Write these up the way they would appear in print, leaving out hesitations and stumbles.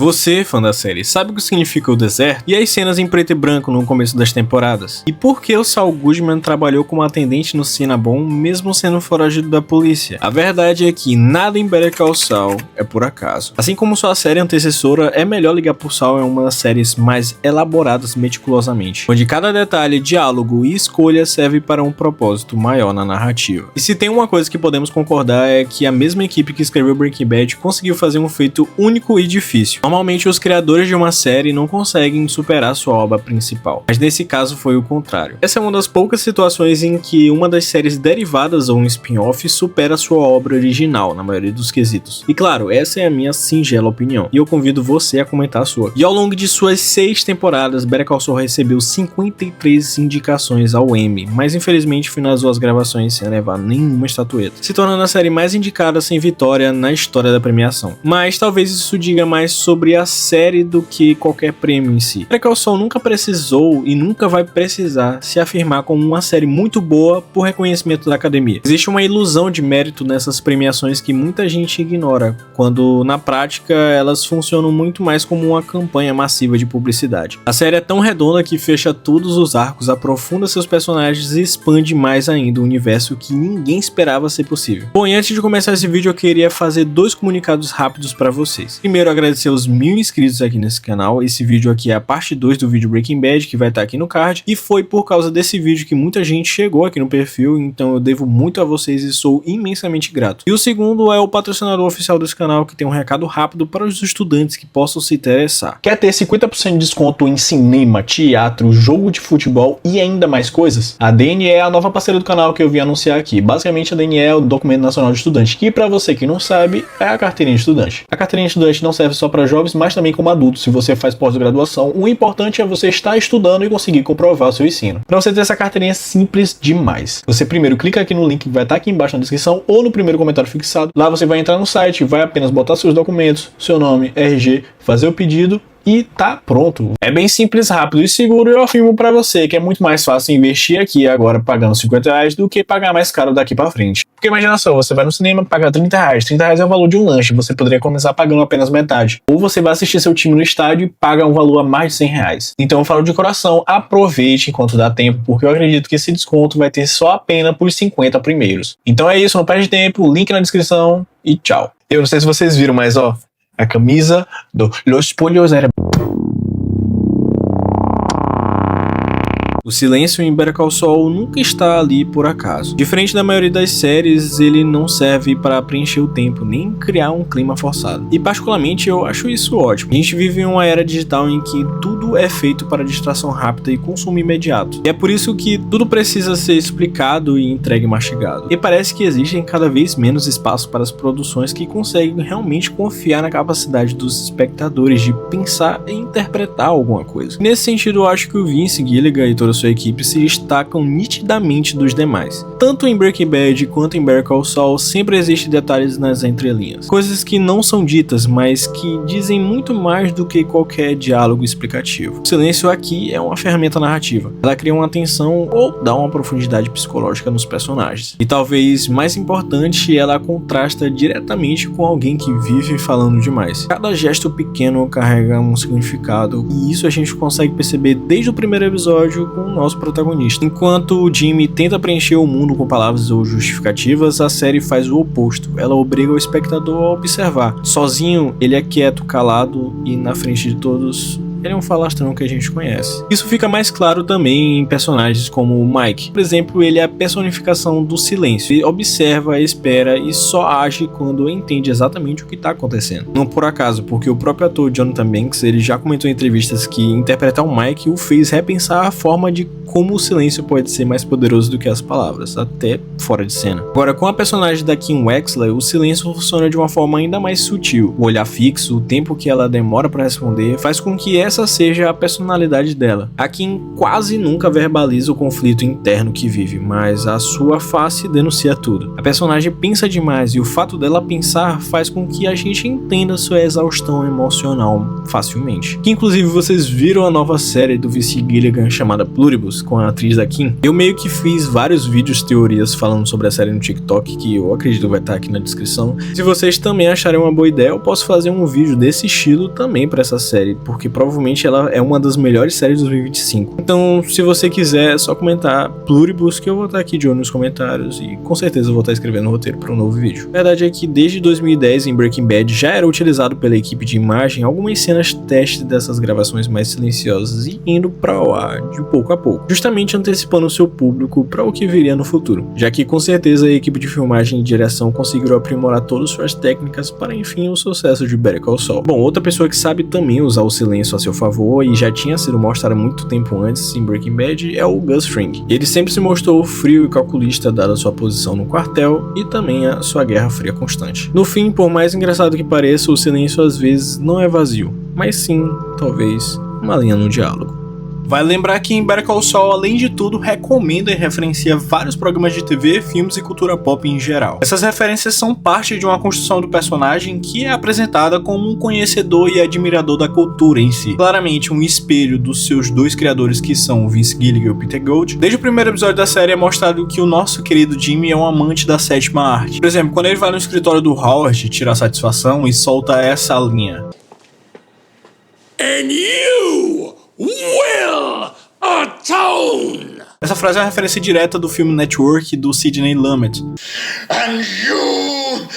Você, fã da série, sabe o que significa o deserto? E as cenas em preto e branco no começo das temporadas? E por que o Saul Goodman trabalhou como atendente no Cinnabon mesmo sendo foragido da polícia? A verdade é que nada em Better Call Saul é por acaso. Assim como sua série antecessora, É Melhor Ligar por Saul é uma das séries mais elaboradas meticulosamente, onde cada detalhe, diálogo e escolha serve para um propósito maior na narrativa. E se tem uma coisa que podemos concordar é que a mesma equipe que escreveu Breaking Bad conseguiu fazer um feito único e difícil. Normalmente os criadores de uma série não conseguem superar sua obra principal, mas nesse caso foi o contrário. Essa é uma das poucas situações em que uma das séries derivadas ou um spin-off supera sua obra original, na maioria dos quesitos. E claro, essa é a minha singela opinião, e eu convido você a comentar a sua. E ao longo de suas 6 temporadas, Better Call Saul recebeu 53 indicações ao Emmy, mas infelizmente finalizou as gravações sem levar nenhuma estatueta, se tornando a série mais indicada sem vitória na história da premiação. Mas talvez isso diga mais sobre a série do que qualquer prêmio em si. Better Call Saul nunca precisou e nunca vai precisar se afirmar como uma série muito boa por reconhecimento da academia. Existe uma ilusão de mérito nessas premiações que muita gente ignora, quando na prática elas funcionam muito mais como uma campanha massiva de publicidade. A série é tão redonda que fecha todos os arcos, aprofunda seus personagens e expande mais ainda o universo que ninguém esperava ser possível. Bom, e antes de começar esse vídeo eu queria fazer 2 comunicados rápidos para vocês. Primeiro, agradecer os 1000 inscritos aqui nesse canal. Esse vídeo aqui é a parte 2 do vídeo Breaking Bad, que vai estar aqui no card, e foi por causa desse vídeo que muita gente chegou aqui no perfil, então eu devo muito a vocês e sou imensamente grato. E o segundo é o patrocinador oficial desse canal, que tem um recado rápido para os estudantes que possam se interessar. Quer ter 50% de desconto em cinema, teatro, jogo de futebol e ainda mais coisas? A DNE é a nova parceira do canal que eu vim anunciar aqui. Basicamente a DNE é o Documento Nacional de Estudante, que para você que não sabe, é a carteirinha de estudante. A carteirinha de estudante não serve só para jovens, mas também como adulto. Se você faz pós-graduação, o importante é você estar estudando e conseguir comprovar o seu ensino. Para você ter essa carteirinha é simples demais. Você primeiro clica aqui no link que vai estar aqui embaixo na descrição ou no primeiro comentário fixado. Lá você vai entrar no site, vai apenas botar seus documentos, seu nome, RG, fazer o pedido e tá pronto. É bem simples, rápido e seguro, e eu afirmo pra você que é muito mais fácil investir aqui agora pagando R$50 do que pagar mais caro daqui pra frente. Porque imagina só, você vai no cinema pagar R$30, R$30 é o valor de um lanche, você poderia começar pagando apenas metade. Ou você vai assistir seu time no estádio e paga um valor a mais de R$100. Então eu falo de coração, aproveite enquanto dá tempo, porque eu acredito que esse desconto vai ter só a pena por 50 primeiros. Então é isso, não perde tempo, link na descrição e tchau. Eu não sei se vocês viram, mas ó, a camisa do Los Pollos era... O silêncio em Better Call Saul nunca está ali por acaso. Diferente da maioria das séries, ele não serve para preencher o tempo, nem criar um clima forçado. E particularmente eu acho isso ótimo. A gente vive em uma era digital em que tudo é feito para distração rápida e consumo imediato. E é por isso que tudo precisa ser explicado e entregue mastigado. E parece que existem cada vez menos espaço para as produções que conseguem realmente confiar na capacidade dos espectadores de pensar e interpretar alguma coisa. Nesse sentido, eu acho que o Vince Gilligan e toda sua equipe se destacam nitidamente dos demais. Tanto em Breaking Bad quanto em Better Call Saul sempre existem detalhes nas entrelinhas. Coisas que não são ditas, mas que dizem muito mais do que qualquer diálogo explicativo. O silêncio aqui é uma ferramenta narrativa. Ela cria uma tensão ou dá uma profundidade psicológica nos personagens. E talvez mais importante, ela contrasta diretamente com alguém que vive falando demais. Cada gesto pequeno carrega um significado, e isso a gente consegue perceber desde o primeiro episódio com o nosso protagonista. Enquanto o Jimmy tenta preencher o mundo com palavras ou justificativas, a série faz o oposto. Ela obriga o espectador a observar. Sozinho, ele é quieto, calado, e na frente de todos, ele é um falastrão que a gente conhece. Isso fica mais claro também em personagens como o Mike. Por exemplo, ele é a personificação do silêncio. Ele observa, espera e só age quando entende exatamente o que está acontecendo. Não por acaso, porque o próprio ator Jonathan Banks, ele já comentou em entrevistas que interpretar o Mike o fez repensar a forma de como o silêncio pode ser mais poderoso do que as palavras, até fora de cena. Agora, com a personagem da Kim Wexler, o silêncio funciona de uma forma ainda mais sutil. O olhar fixo, o tempo que ela demora para responder, faz com que essa seja a personalidade dela. A Kim quase nunca verbaliza o conflito interno que vive, mas a sua face denuncia tudo. A personagem pensa demais e o fato dela pensar faz com que a gente entenda sua exaustão emocional facilmente. Que inclusive vocês viram a nova série do Vince Gilligan chamada Pluribus, com a atriz da Kim. Eu meio que fiz vários vídeos teorias falando sobre a série no TikTok, que eu acredito vai estar aqui na descrição. Se vocês também acharem uma boa ideia, eu posso fazer um vídeo desse estilo também para essa série, porque provavelmente ela é uma das melhores séries de 2025. Então, se você quiser, é só comentar Pluribus, que eu vou estar aqui de olho nos comentários e com certeza eu vou estar escrevendo o roteiro para um novo vídeo. A verdade é que desde 2010 em Breaking Bad já era utilizado pela equipe de imagem algumas cenas teste dessas gravações mais silenciosas e indo para o ar de pouco a pouco, justamente antecipando o seu público para o que viria no futuro, já que com certeza a equipe de filmagem e direção conseguiram aprimorar todas suas técnicas para enfim o sucesso de Better Call Saul. Bom, outra pessoa que sabe também usar o silêncio a seu favor e já tinha sido mostrada muito tempo antes em Breaking Bad é o Gus Fring. Ele sempre se mostrou frio e calculista dada a sua posição no quartel e também a sua guerra fria constante. No fim, por mais engraçado que pareça, o silêncio às vezes não é vazio, mas sim, talvez, uma linha no diálogo. Vale lembrar que em Better Call Saul, além de tudo, recomenda e referencia vários programas de TV, filmes e cultura pop em geral. Essas referências são parte de uma construção do personagem que é apresentada como um conhecedor e admirador da cultura em si. Claramente um espelho dos seus dois criadores, que são o Vince Gilligan e o Peter Gould. Desde o primeiro episódio da série é mostrado que o nosso querido Jimmy é um amante da sétima arte. Por exemplo, quando ele vai no escritório do Howard tirar satisfação e solta essa linha: And you will atone. Essa frase é uma referência direta do filme Network do Sidney Lumet. And you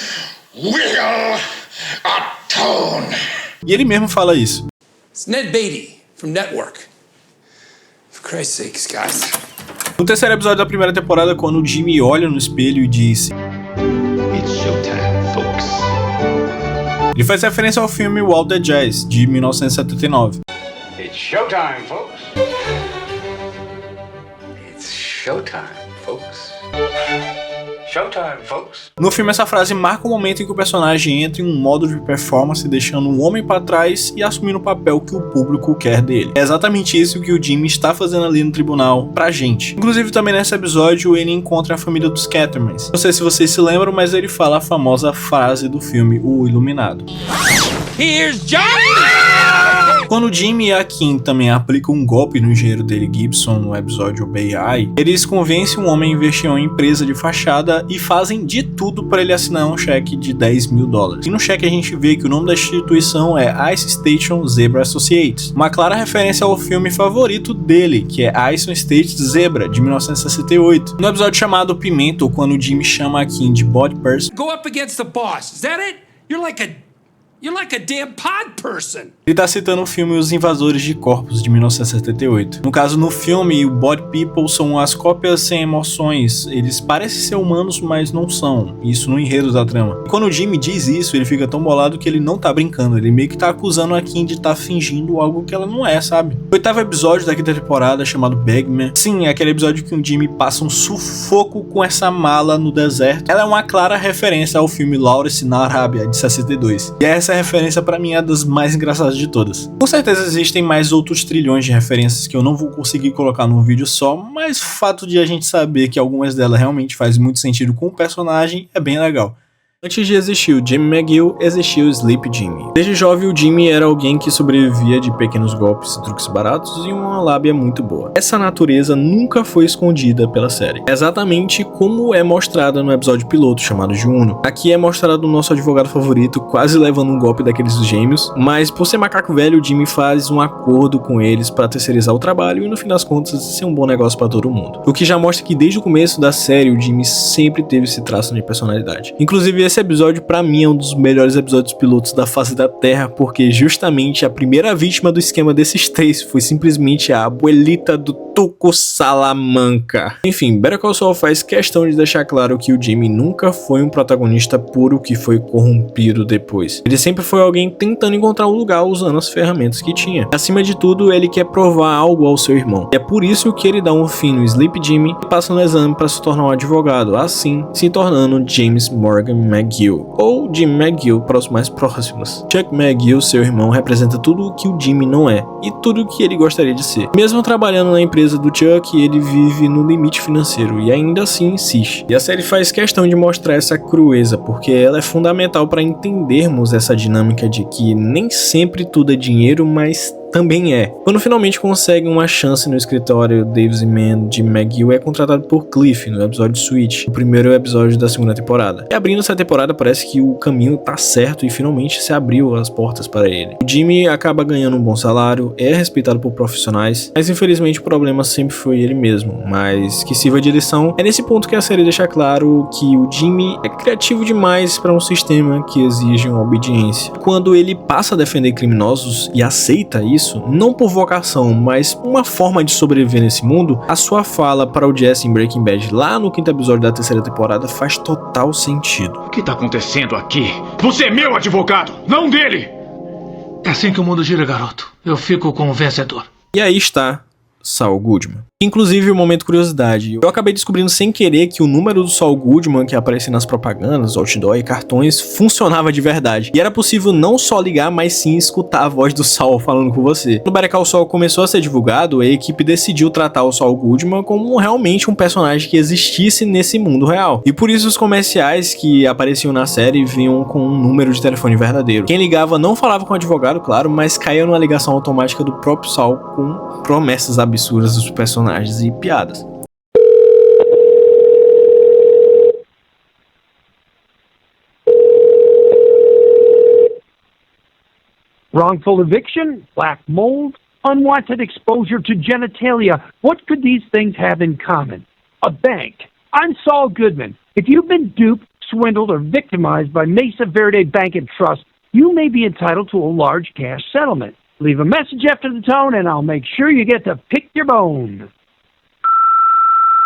will atone. E ele mesmo fala isso. It's Ned Beatty from Network. For Christ's sakes, guys. No terceiro episódio da primeira temporada, quando o Jimmy olha no espelho e diz: It's showtime, folks. ele faz referência ao filme Walk the Jazz, de 1979. It's showtime, folks. It's showtime, folks. Showtime, folks. No filme, essa frase marca o momento em que o personagem entra em um modo de performance, deixando o homem para trás e assumindo o papel que o público quer dele. É exatamente isso que o Jimmy está fazendo ali no tribunal pra gente. Inclusive, também nesse episódio, ele encontra a família dos Cattermans. Não sei se vocês se lembram, mas ele fala a famosa frase do filme O Iluminado. Here's Johnny! Quando o Jimmy e a Kim também aplicam um golpe no engenheiro dele, Gibson, no episódio Bay Eye, eles convencem um homem a investir em uma empresa de fachada e fazem de tudo para ele assinar um cheque de $10 mil. E no cheque a gente vê que o nome da instituição é Ice Station Zebra Associates, uma clara referência ao filme favorito dele, que é Ice State Zebra, de 1968. No episódio chamado Pimento, quando o Jimmy chama a Kim de body person, Go up against the boss. Is that it? You're like a damn pod person. ele tá citando o filme Os Invasores de Corpos, de 1978. No caso, no filme, o Body People são as cópias sem emoções. Eles parecem ser humanos, mas não são. Isso no enredo da trama. E quando o Jimmy diz isso, ele fica tão bolado que ele não tá brincando. Ele meio que tá acusando a Kim de tá fingindo algo que ela não é, sabe? O oitavo episódio da quinta temporada, chamado Bagman. Sim, é aquele episódio que o Jimmy passa um sufoco com essa mala no deserto. Ela é uma clara referência ao filme Lawrence na Arábia, de 62. E essa referência pra mim é das mais engraçadas de todas. Com certeza existem mais outros trilhões de referências que eu não vou conseguir colocar num vídeo só, mas o fato de a gente saber que algumas delas realmente fazem muito sentido com o personagem é bem legal. Antes de existir o Jimmy McGill, existiu o Sleepy Jimmy. Desde jovem, o Jimmy era alguém que sobrevivia de pequenos golpes e truques baratos e uma lábia muito boa. Essa natureza nunca foi escondida pela série, exatamente como é mostrada no episódio piloto chamado Juno. Aqui é mostrado o nosso advogado favorito quase levando um golpe daqueles gêmeos, mas por ser macaco velho, o Jimmy faz um acordo com eles para terceirizar o trabalho e no fim das contas ser um bom negócio para todo mundo. O que já mostra que desde o começo da série, o Jimmy sempre teve esse traço de personalidade. Inclusive, esse episódio pra mim é um dos melhores episódios pilotos da face da Terra, porque justamente a primeira vítima do esquema desses três foi simplesmente a abuelita do Tuco Salamanca. Enfim, Better Call Saul faz questão de deixar claro que o Jimmy nunca foi um protagonista puro que foi corrompido depois. Ele sempre foi alguém tentando encontrar um lugar usando as ferramentas que tinha. Acima de tudo, ele quer provar algo ao seu irmão. E é por isso que ele dá um fim no Sleep Jimmy e passa no exame para se tornar um advogado, assim se tornando James Morgan McGill, ou Jim McGill para os mais próximos. Chuck McGill, seu irmão, representa tudo o que o Jimmy não é e tudo o que ele gostaria de ser. Mesmo trabalhando na empresa do Chuck, ele vive no limite financeiro e ainda assim insiste. E a série faz questão de mostrar essa crueza, porque ela é fundamental para entendermos essa dinâmica de que nem sempre tudo é dinheiro, mas também é. Quando finalmente consegue uma chance no escritório, Davis Man de McGill é contratado por Cliff no episódio Switch, o primeiro episódio da segunda temporada. E abrindo essa temporada parece que o caminho tá certo e finalmente se abriu as portas para ele. O Jimmy acaba ganhando um bom salário, é respeitado por profissionais, mas infelizmente o problema sempre foi ele mesmo, mas que sirva de lição. É nesse ponto que a série deixa claro que o Jimmy é criativo demais para um sistema que exige uma obediência. Quando ele passa a defender criminosos e aceita isso, não por vocação, mas uma forma de sobreviver nesse mundo, a sua fala para o Jesse em Breaking Bad lá no 5º episódio da 3ª temporada faz total sentido. O que tá acontecendo aqui? Você é meu advogado, não dele! É assim que o mundo gira, garoto. Eu fico com o vencedor. E aí está Saul Goodman. Inclusive, um momento curiosidade, eu acabei descobrindo sem querer que o número do Saul Goodman que aparecia nas propagandas, outdoor e cartões funcionava de verdade. E era possível não só ligar, mas sim escutar a voz do Saul falando com você. Quando Better Call Saul começou a ser divulgado, a equipe decidiu tratar o Saul Goodman como realmente um personagem que existisse nesse mundo real. E por isso os comerciais que apareciam na série vinham com um número de telefone verdadeiro. Quem ligava não falava com o advogado, claro, mas caía numa ligação automática do próprio Saul com promessas absurdas dos personagens e piadas. Wrongful eviction, black mold, unwanted exposure to genitalia. What could these things have in common? A bank. I'm Saul Goodman. If you've been duped, swindled, or victimized by Mesa Verde Bank and Trust, you may be entitled to a large cash settlement. Leave a message after the tone and I'll make sure you get to pick your bone.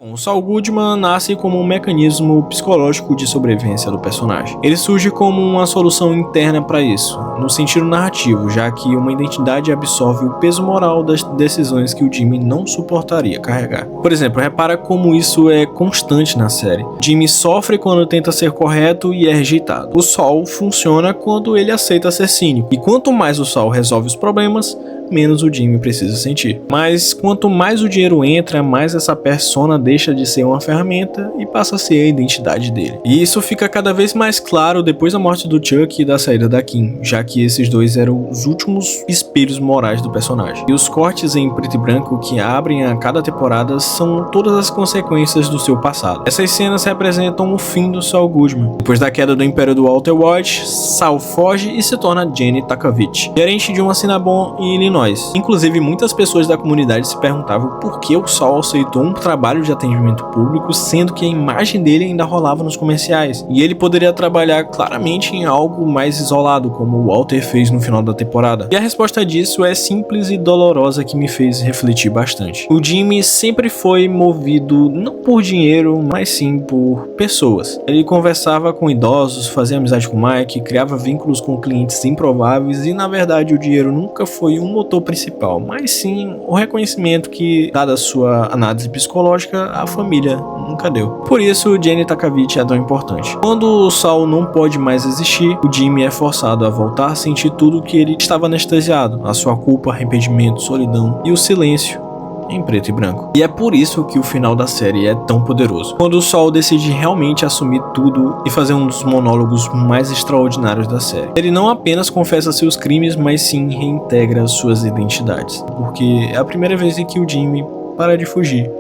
O Saul Goodman nasce como um mecanismo psicológico de sobrevivência do personagem. Ele surge como uma solução interna para isso, no sentido narrativo, já que uma identidade absorve o peso moral das decisões que o Jimmy não suportaria carregar. Por exemplo, repara como isso é constante na série. Jimmy sofre quando tenta ser correto e é rejeitado. O Saul funciona quando ele aceita ser cínico. E quanto mais o Saul resolve os problemas, menos o Jimmy precisa sentir. Mas quanto mais o dinheiro entra, mais essa persona deixa de ser uma ferramenta e passa a ser a identidade dele. E isso fica cada vez mais claro depois da morte do Chuck e da saída da Kim, já que esses dois eram os últimos espelhos morais do personagem. E os cortes em preto e branco que abrem a cada temporada são todas as consequências do seu passado. Essas cenas representam o fim do Saul Goodman. Depois da queda do império do Walter White, Saul foge e se torna Jenny Takovich, gerente de uma Cinnabon em Illinois. Inclusive, muitas pessoas da comunidade se perguntavam por que o Saul aceitou um trabalho de atendimento público, sendo que a imagem dele ainda rolava nos comerciais, e ele poderia trabalhar claramente em algo mais isolado, como o Walter fez no final da temporada. E a resposta disso é simples e dolorosa, que me fez refletir bastante. O Jimmy sempre foi movido não por dinheiro, mas sim por pessoas. Ele conversava com idosos, fazia amizade com Mike, criava vínculos com clientes improváveis, e na verdade o dinheiro nunca foi um motor principal, mas sim o reconhecimento que, dada a sua análise psicológica, a família nunca deu. Por isso, Jenny Takovich é tão importante. Quando o Saul não pode mais existir, o Jimmy é forçado a voltar a sentir tudo que ele estava anestesiado, a sua culpa, arrependimento, solidão e o silêncio em preto e branco. E é por isso que o final da série é tão poderoso. Quando o Saul decide realmente assumir tudo e fazer um dos monólogos mais extraordinários da série. Ele não apenas confessa seus crimes, mas sim reintegra suas identidades. Porque é a primeira vez em que o Jimmy para de fugir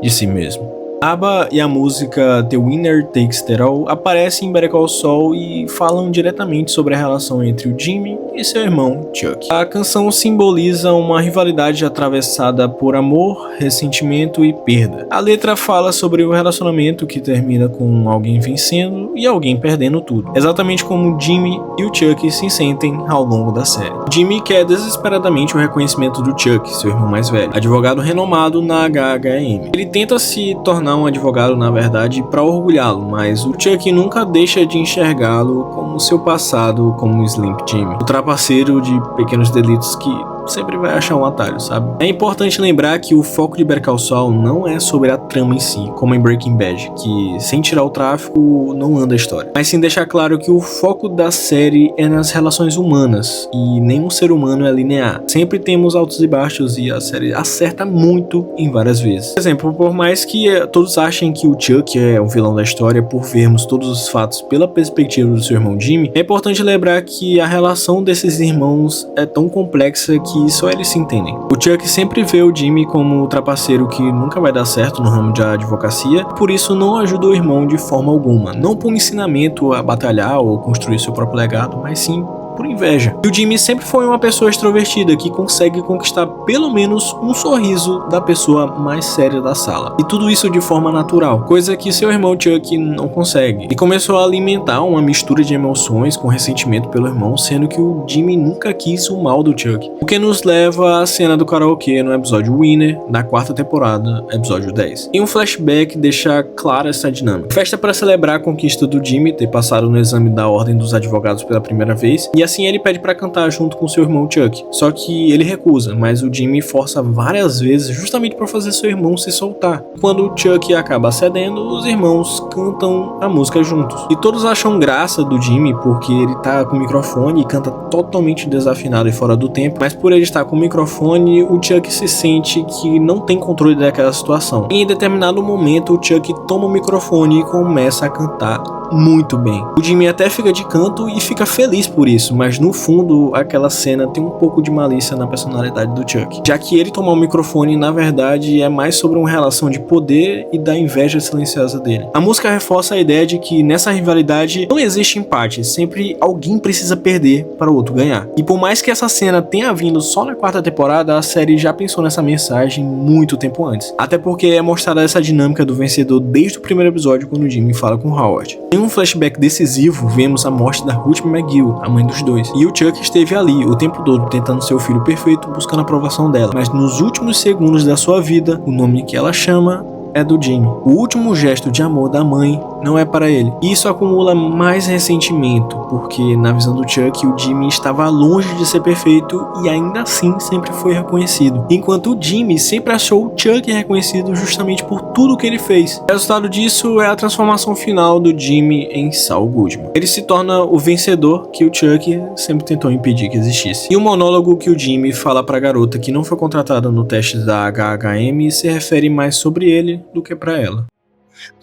de si mesmo. ABBA e a música The Winner Takes It All aparecem em Better Call Saul e falam diretamente sobre a relação entre o Jimmy e seu irmão Chuck. A canção simboliza uma rivalidade atravessada por amor, ressentimento e perda. A letra fala sobre o relacionamento que termina com alguém vencendo e alguém perdendo tudo, exatamente como Jimmy e o Chuck se sentem ao longo da série. Jimmy quer desesperadamente o reconhecimento do Chuck, seu irmão mais velho, advogado renomado na HHM. Ele tenta se tornar um advogado, na verdade, para orgulhá-lo, mas o Chuck nunca deixa de enxergá-lo como seu passado como Slim Jimmy, o trapaceiro de pequenos delitos que sempre vai achar um atalho, sabe? É importante lembrar que o foco de Better Call Saul não é sobre a trama em si, como em Breaking Bad, que sem tirar o tráfico não anda a história, mas sim deixar claro que o foco da série é nas relações humanas e nenhum ser humano é linear. Sempre temos altos e baixos e a série acerta muito em várias vezes. Por exemplo, por mais que todos achem que o Chuck é o vilão da história por vermos todos os fatos pela perspectiva do seu irmão Jimmy, é importante lembrar que a relação desses irmãos é tão complexa que só eles se entendem. O Chuck sempre vê o Jimmy como o trapaceiro que nunca vai dar certo no ramo de advocacia, por isso não ajuda o irmão de forma alguma, não por ensinamento a batalhar ou construir seu próprio legado, mas sim por inveja. E o Jimmy sempre foi uma pessoa extrovertida que consegue conquistar pelo menos um sorriso da pessoa mais séria da sala. E tudo isso de forma natural, coisa que seu irmão Chuck não consegue. E começou a alimentar uma mistura de emoções com ressentimento pelo irmão, sendo que o Jimmy nunca quis o mal do Chuck. O que nos leva à cena do karaokê no episódio Winner, da 4ª temporada, episódio 10. Em um flashback deixa clara essa dinâmica. Festa para celebrar a conquista do Jimmy ter passado no exame da Ordem dos Advogados pela primeira vez, e assim ele pede para cantar junto com seu irmão Chuck, só que ele recusa, mas o Jimmy força várias vezes justamente para fazer seu irmão se soltar. Quando o Chuck acaba cedendo, os irmãos cantam a música juntos. E todos acham graça do Jimmy porque ele tá com o microfone e canta totalmente desafinado e fora do tempo, mas por ele estar com o microfone, o Chuck se sente que não tem controle daquela situação. Em determinado momento, o Chuck toma o microfone e começa a cantar muito bem. O Jimmy até fica de canto e fica feliz por isso, mas no fundo aquela cena tem um pouco de malícia na personalidade do Chuck, já que ele tomar o microfone na verdade é mais sobre uma relação de poder e da inveja silenciosa dele. A música reforça a ideia de que nessa rivalidade não existe empate, sempre alguém precisa perder para o outro ganhar. E por mais que essa cena tenha vindo só na 4ª temporada, a série já pensou nessa mensagem muito tempo antes, até porque é mostrada essa dinâmica do vencedor desde o primeiro episódio quando o Jimmy fala com Howard. Em um flashback decisivo, vemos a morte da Ruth McGill, a mãe dos dois, e o Chuck esteve ali o tempo todo tentando ser o filho perfeito, buscando a aprovação dela, mas nos últimos segundos da sua vida, o nome que ela chama é do Jimmy. O último gesto de amor da mãe não é para ele. E isso acumula mais ressentimento, porque na visão do Chuck, o Jimmy estava longe de ser perfeito e ainda assim sempre foi reconhecido. Enquanto o Jimmy sempre achou o Chuck reconhecido justamente por tudo que ele fez. O resultado disso é a transformação final do Jimmy em Saul Goodman. Ele se torna o vencedor que o Chuck sempre tentou impedir que existisse. E o monólogo que o Jimmy fala para a garota que não foi contratada no teste da HHM se refere mais sobre ele do que para ela.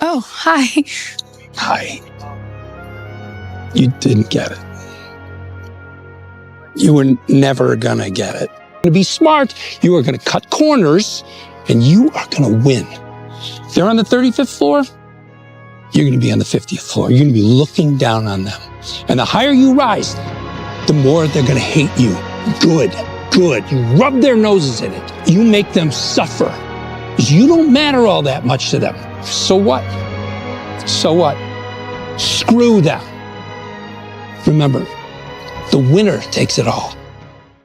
Oh, hi. Hi. You didn't get it. You were never gonna get it. To be smart, you are gonna cut corners and you are gonna win. If they're on the 35th floor, you're gonna be on the 50th floor. You're gonna be looking down on them. And the higher you rise, the more they're gonna hate you. Good. You rub their noses in it. You make them suffer. You don't matter all that much to them. So what? Screw them. Remember, the winner takes it all.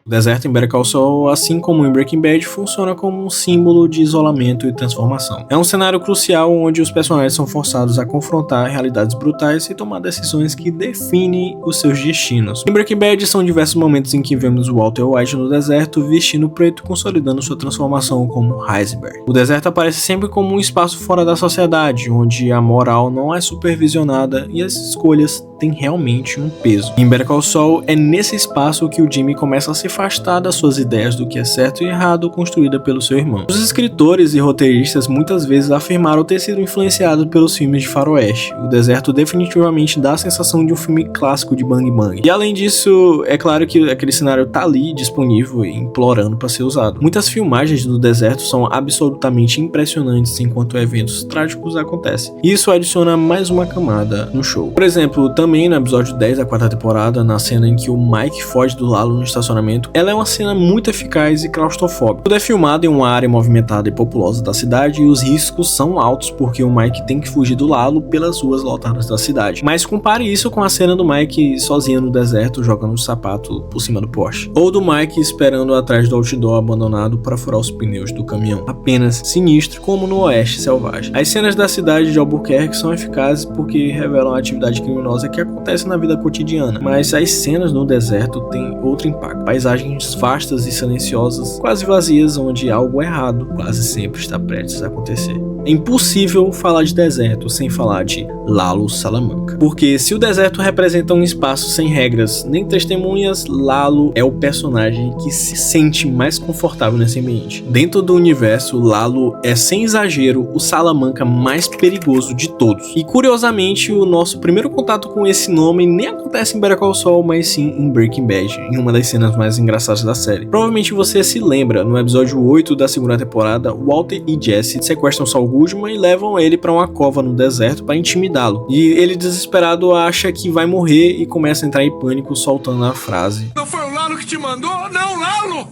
O deserto em Better Call Saul, assim como em Breaking Bad, funciona como um símbolo de isolamento e transformação. É um cenário crucial onde os personagens são forçados a confrontar realidades brutais e tomar decisões que definem os seus destinos. Em Breaking Bad, são diversos momentos em que vemos Walter White no deserto vestindo preto, consolidando sua transformação como Heisenberg. O deserto aparece sempre como um espaço fora da sociedade, onde a moral não é supervisionada e as escolhas tem realmente um peso. Em Better Call Saul, é nesse espaço que o Jimmy começa a se afastar das suas ideias do que é certo e errado construída pelo seu irmão. Os escritores e roteiristas muitas vezes afirmaram ter sido influenciados pelos filmes de faroeste. O Deserto definitivamente dá a sensação de um filme clássico de Bang Bang. E além disso, é claro que aquele cenário tá ali disponível e implorando para ser usado. Muitas filmagens do deserto são absolutamente impressionantes enquanto eventos trágicos acontecem. E isso adiciona mais uma camada no show. Por exemplo, também no episódio 10 da quarta temporada, na cena em que o Mike foge do Lalo no estacionamento, ela é uma cena muito eficaz e claustrofóbica. Tudo é filmado em uma área movimentada e populosa da cidade e os riscos são altos porque o Mike tem que fugir do Lalo pelas ruas lotadas da cidade. Mas compare isso com a cena do Mike sozinho no deserto jogando o sapato por cima do poste. Ou do Mike esperando atrás do outdoor abandonado para furar os pneus do caminhão. Apenas sinistro como no Oeste Selvagem. As cenas da cidade de Albuquerque são eficazes porque revelam a atividade criminosa que acontece na vida cotidiana, mas as cenas no deserto têm outro impacto. Paisagens vastas e silenciosas, quase vazias, onde algo errado quase sempre está prestes a acontecer. É impossível falar de deserto sem falar de Lalo Salamanca. Porque se o deserto representa um espaço sem regras nem testemunhas, Lalo é o personagem que se sente mais confortável nesse ambiente. Dentro do universo, Lalo é, sem exagero, o Salamanca mais perigoso de todos. E curiosamente, o nosso primeiro contato com esse nome nem acontece em Better Call Saul, mas sim em Breaking Bad, em uma das cenas mais engraçadas da série. Provavelmente você se lembra, no episódio 8 da segunda temporada, Walter e Jesse sequestram Saul Goodman e levam ele para uma cova no deserto para intimidá-lo. E ele, desesperado, acha que vai morrer e começa a entrar em pânico, soltando a frase: Não foi o Lalo que te mandou? Não, Lalo!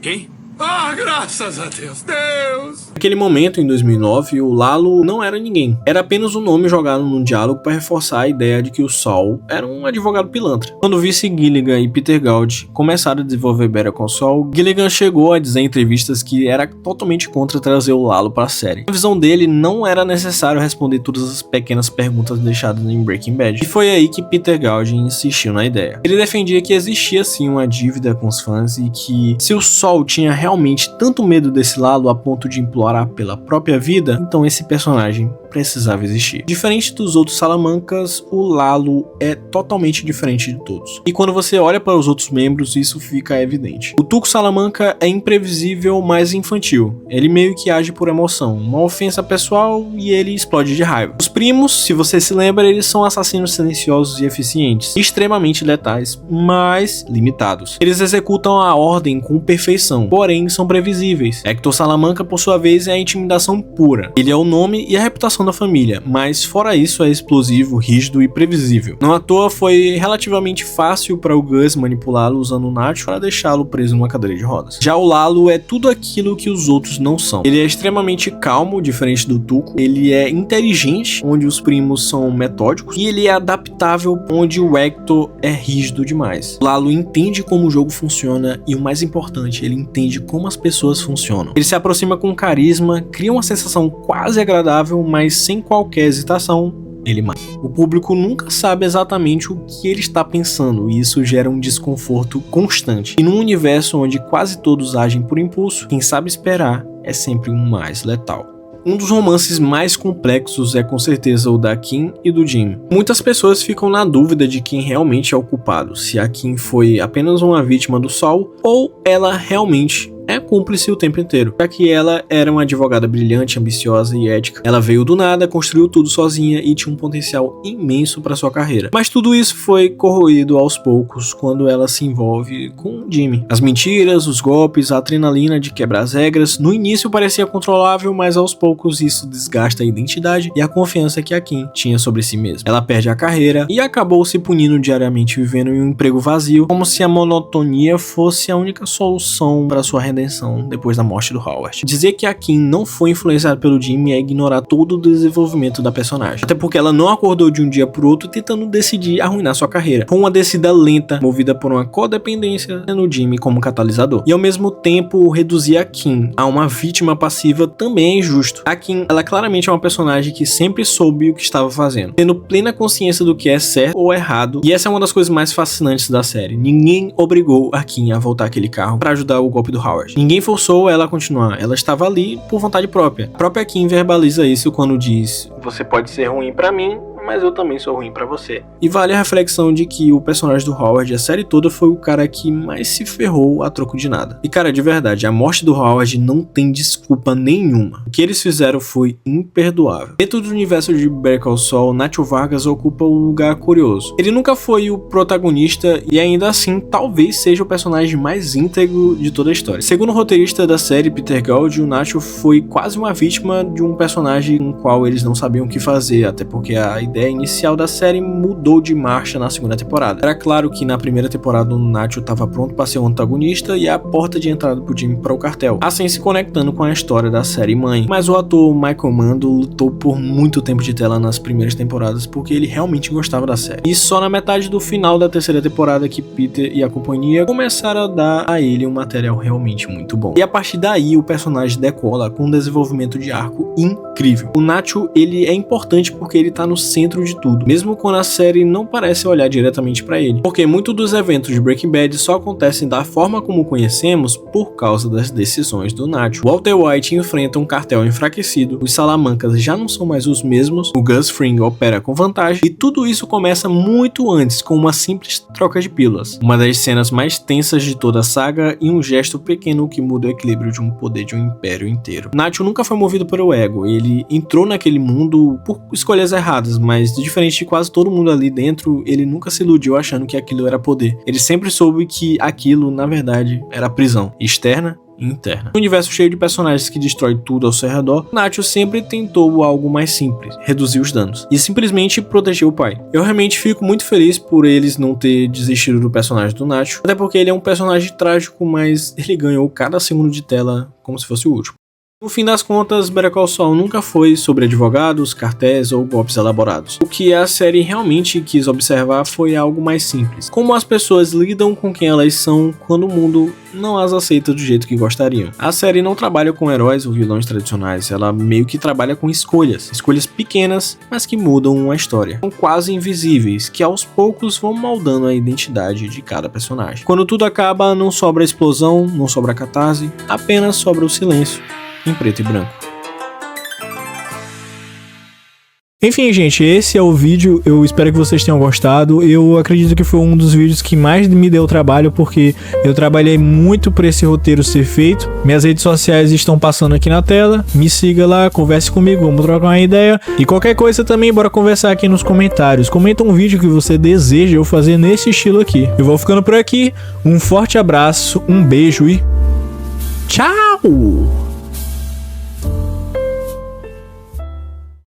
Quem? Ah, graças a Deus, Deus! Naquele momento, em 2009, o Lalo não era ninguém. Era apenas um nome jogado num diálogo para reforçar a ideia de que o Saul era um advogado pilantra. Quando o vice Gilligan e Peter Gould começaram a desenvolver Better Call Saul, Gilligan chegou a dizer em entrevistas que era totalmente contra trazer o Lalo para a série. Na visão dele, não era necessário responder todas as pequenas perguntas deixadas em Breaking Bad. E foi aí que Peter Gould insistiu na ideia. Ele defendia que existia sim uma dívida com os fãs e que se o Saul tinha realmente tanto medo desse Lalo a ponto de implorar pela própria vida, então esse personagem precisava existir. Diferente dos outros Salamancas, o Lalo é totalmente diferente de todos. E quando você olha para os outros membros, isso fica evidente. O Tuco Salamanca é imprevisível, mas infantil. Ele meio que age por emoção, uma ofensa pessoal e ele explode de raiva. Os primos, se você se lembra, eles são assassinos silenciosos e eficientes, extremamente letais, mas limitados. Eles executam a ordem com perfeição, porém são previsíveis. Hector Salamanca, por sua vez, é a intimidação pura. Ele é o nome e a reputação da família, mas fora isso é explosivo, rígido e previsível. Não à toa foi relativamente fácil para o Gus manipulá-lo usando o Nacho para deixá-lo preso numa cadeira de rodas. Já o Lalo é tudo aquilo que os outros não são. Ele é extremamente calmo, diferente do Tuco. Ele é inteligente, onde os primos são metódicos, e ele é adaptável, onde o Hector é rígido demais. Lalo entende como o jogo funciona e o mais importante, ele entende como as pessoas funcionam. Ele se aproxima com carisma, cria uma sensação quase agradável, mas sem qualquer hesitação, ele mata. O público nunca sabe exatamente o que ele está pensando e isso gera um desconforto constante. E num universo onde quase todos agem por impulso, quem sabe esperar é sempre o mais letal. Um dos romances mais complexos é com certeza o da Kim e do Jim. Muitas pessoas ficam na dúvida de quem realmente é o culpado, se a Kim foi apenas uma vítima do Saul ou ela realmente é cúmplice o tempo inteiro, já que ela era uma advogada brilhante, ambiciosa e ética. Ela veio do nada, construiu tudo sozinha e tinha um potencial imenso para sua carreira. Mas tudo isso foi corroído aos poucos quando ela se envolve com Jimmy. As mentiras, os golpes, a adrenalina de quebrar as regras, no início parecia controlável, mas aos poucos isso desgasta a identidade e a confiança que a Kim tinha sobre si mesma. Ela perde a carreira e acabou se punindo diariamente, vivendo em um emprego vazio, como se a monotonia fosse a única solução para sua redenção depois da morte do Howard. Dizer que a Kim não foi influenciada pelo Jimmy é ignorar todo o desenvolvimento da personagem, até porque ela não acordou de um dia pro outro tentando decidir arruinar sua carreira. Foi uma descida lenta, movida por uma codependência, tendo Jimmy como catalisador. E ao mesmo tempo, reduzir a Kim a uma vítima passiva também é injusto. A Kim, ela claramente é uma personagem que sempre soube o que estava fazendo, tendo plena consciência do que é certo ou errado, e essa é uma das coisas mais fascinantes da série. Ninguém obrigou a Kim a voltar aquele carro para ajudar o golpe do Howard. Ninguém forçou ela a continuar, ela estava ali por vontade própria. A própria Kim verbaliza isso quando diz: "Você pode ser ruim pra mim, mas eu também sou ruim pra você. E vale a reflexão de que o personagem do Howard, a série toda, foi o cara que mais se ferrou a troco de nada. E cara, de verdade, a morte do Howard não tem desculpa nenhuma. O que eles fizeram foi imperdoável. Dentro do universo de Better Call Saul, Nacho Vargas ocupa um lugar curioso. Ele nunca foi o protagonista e ainda assim talvez seja o personagem mais íntegro de toda a história. Segundo o roteirista da série, Peter Gould, o Nacho foi quase uma vítima de um personagem com o qual eles não sabiam o que fazer, até porque a ideia inicial da série mudou de marcha na segunda temporada. Era claro que na primeira temporada o Nacho estava pronto para ser o antagonista e a porta de entrada pro time para o cartel, assim se conectando com a história da série mãe. Mas o ator Michael Mando lutou por muito tempo de tela nas primeiras temporadas porque ele realmente gostava da série. E só na metade do final da terceira temporada que Peter e a companhia começaram a dar a ele um material realmente muito bom. E a partir daí o personagem decola com um desenvolvimento de arco incrível. O Nacho, ele é importante porque ele tá no centro de tudo, mesmo quando a série não parece olhar diretamente para ele, porque muitos dos eventos de Breaking Bad só acontecem da forma como conhecemos por causa das decisões do Nacho. Walter White enfrenta um cartel enfraquecido, os Salamancas já não são mais os mesmos, o Gus Fring opera com vantagem e tudo isso começa muito antes com uma simples troca de pílulas, uma das cenas mais tensas de toda a saga e um gesto pequeno que muda o equilíbrio de um poder de um império inteiro. Nacho nunca foi movido pelo ego, ele entrou naquele mundo por escolhas erradas, mas diferente de quase todo mundo ali dentro, ele nunca se iludiu achando que aquilo era poder. Ele sempre soube que aquilo, na verdade, era prisão externa e interna. Um universo cheio de personagens que destrói tudo ao seu redor, Nacho sempre tentou algo mais simples, reduzir os danos e simplesmente proteger o pai. Eu realmente fico muito feliz por eles não ter desistido do personagem do Nacho, até porque ele é um personagem trágico, mas ele ganhou cada segundo de tela como se fosse o último. No fim das contas, Better Call Saul nunca foi sobre advogados, cartéis ou golpes elaborados. O que a série realmente quis observar foi algo mais simples. Como as pessoas lidam com quem elas são quando o mundo não as aceita do jeito que gostariam. A série não trabalha com heróis ou vilões tradicionais, ela meio que trabalha com escolhas pequenas, mas que mudam a história. São quase invisíveis, que aos poucos vão moldando a identidade de cada personagem. Quando tudo acaba, não sobra explosão, não sobra catarse, apenas sobra o silêncio. Em preto e branco. Enfim, gente, esse é o vídeo. Eu espero que vocês tenham gostado. Eu acredito que foi um dos vídeos que mais me deu trabalho, porque eu trabalhei muito para esse roteiro ser feito. Minhas redes sociais estão passando aqui na tela. Me siga lá, converse comigo, vamos trocar uma ideia. E qualquer coisa também, bora conversar aqui nos comentários. Comenta um vídeo que você deseja eu fazer nesse estilo aqui. Eu vou ficando por aqui. Um forte abraço, um beijo e tchau!